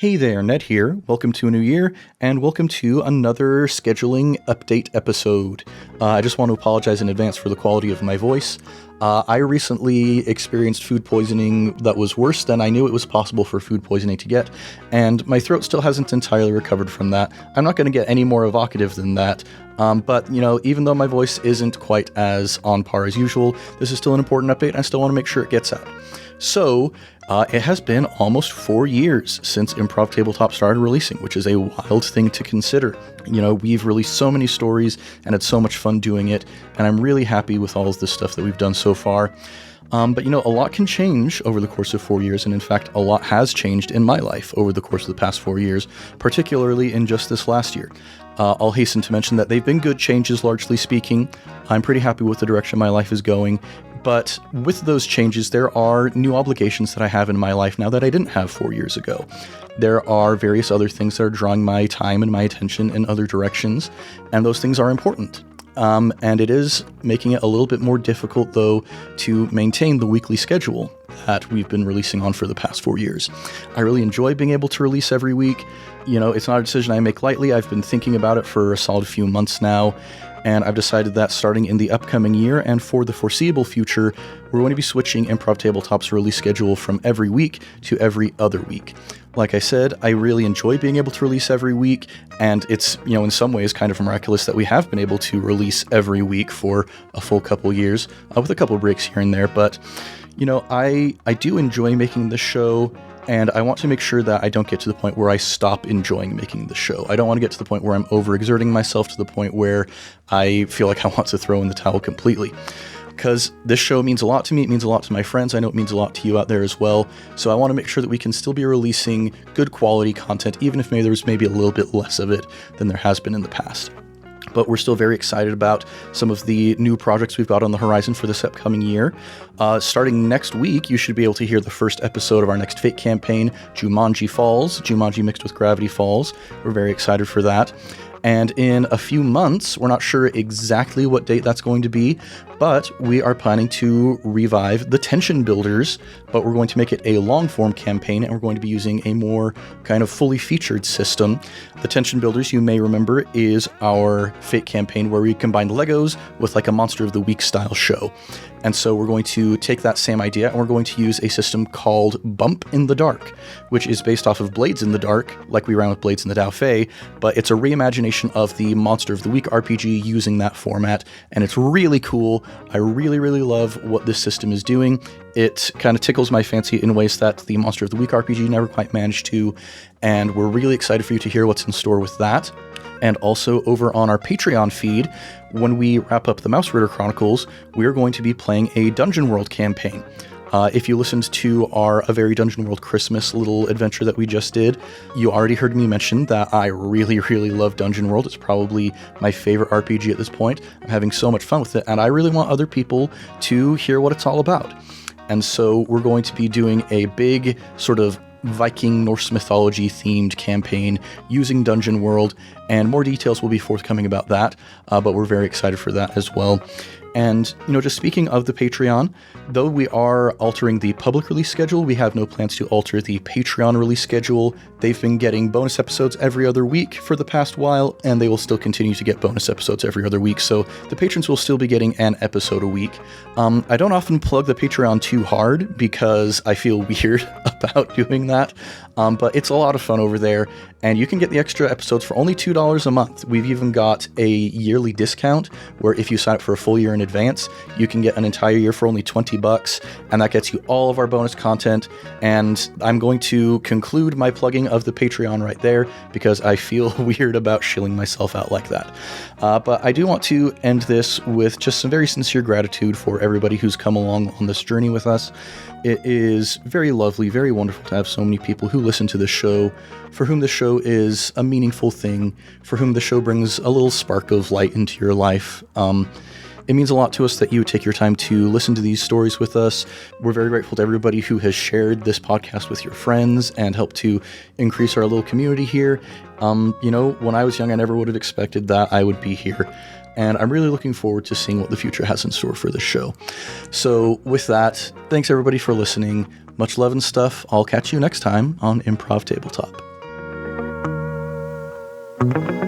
Hey there, Ned here. Welcome to a new year, and welcome to another scheduling update episode. I just want to apologize in advance for the quality of my voice. I recently experienced food poisoning that was worse than I knew it was possible for food poisoning to get, and my throat still hasn't entirely recovered from that. I'm not going to get any more evocative than that, but, even though my voice isn't quite as on par as usual, this is still an important update, and I still want to make sure it gets out. So, it has been almost 4 years since Improv Tabletop started releasing, which is a wild thing to consider. We've released so many stories and had so much fun doing it, and I'm really happy with all of the stuff that we've done so far. But a lot can change over the course of 4 years, and in fact, a lot has changed in my life over the course of the past 4 years, particularly in just this last year. I'll hasten to mention that they've been good changes, largely speaking. I'm pretty happy with the direction my life is going. But with those changes, there are new obligations that I have in my life now that I didn't have 4 years ago. There are various other things that are drawing my time and my attention in other directions, and those things are important. And it is making it a little bit more difficult, though, to maintain the weekly schedule that we've been releasing on for the past 4 years. I really enjoy being able to release every week. It's not a decision I make lightly. I've been thinking about it for a solid few months now, and I've decided that starting in the upcoming year and for the foreseeable future, we're going to be switching Improv Tabletop's release schedule from every week to every other week. Like I said, I really enjoy being able to release every week, and it's, in some ways kind of miraculous that we have been able to release every week for a full couple years, with a couple breaks here and there, but, I do enjoy making this show, and I want to make sure that I don't get to the point where I stop enjoying making the show. I don't want to get to the point where I'm overexerting myself to the point where I feel like I want to throw in the towel completely. Because this show means a lot to me, it means a lot to my friends, I know it means a lot to you out there as well, so I want to make sure that we can still be releasing good quality content, even if there's maybe a little bit less of it than there has been in the past. But we're still very excited about some of the new projects we've got on the horizon for this upcoming year. Starting next week, you should be able to hear the first episode of our next Fate campaign, Jumanji Falls, Jumanji mixed with Gravity Falls. We're very excited for that. And in a few months, we're not sure exactly what date that's going to be, but we are planning to revive the Tension Builders, but we're going to make it a long-form campaign, and we're going to be using a more kind of fully featured system. The Tension Builders, you may remember, is our Fate campaign where we combined Legos with like a Monster of the Week style show. And so we're going to take that same idea and we're going to use a system called Bump in the Dark, which is based off of Blades in the Dark, like we ran with Blades in the Dao Fei, but it's a reimagination of the Monster of the Week RPG using that format, and it's really cool. I really, really love what this system is doing. It kind of tickles my fancy in ways that the Monster of the Week RPG never quite managed to, and we're really excited for you to hear what's in store with that. And also over on our Patreon feed, when we wrap up the Mouse Ritter Chronicles, we're going to be playing a Dungeon World campaign. If you listened to our A Very Dungeon World Christmas little adventure that we just did, you already heard me mention that I really, really love Dungeon World. It's probably my favorite RPG at this point. I'm having so much fun with it, and I really want other people to hear what it's all about. And so we're going to be doing a big sort of Viking Norse mythology themed campaign using Dungeon World, and more details will be forthcoming about that, but we're very excited for that as well. And, just speaking of the Patreon, though we are altering the public release schedule, we have no plans to alter the Patreon release schedule. They've been getting bonus episodes every other week for the past while, and they will still continue to get bonus episodes every other week, so the patrons will still be getting an episode a week. I don't often plug the Patreon too hard because I feel weird about doing that, but it's a lot of fun over there, and you can get the extra episodes for only $2 a month. We've even got a yearly discount where if you sign up for a full year in advance, you can get an entire year for only $20, and that gets you all of our bonus content. And I'm going to conclude my plugging of the Patreon right there because I feel weird about shilling myself out like that. But I do want to end this with just some very sincere gratitude for everybody who's come along on this journey with us. It is very lovely, very wonderful to have so many people who listen to this show, for whom the show is a meaningful thing, for whom the show brings a little spark of light into your life. It means a lot to us that you would take your time to listen to these stories with us. We're very grateful to everybody who has shared this podcast with your friends and helped to increase our little community here. When I was young, I never would have expected that I would be here. And I'm really looking forward to seeing what the future has in store for this show. So with that, thanks everybody for listening. Much love and stuff. I'll catch you next time on Improv Tabletop. you.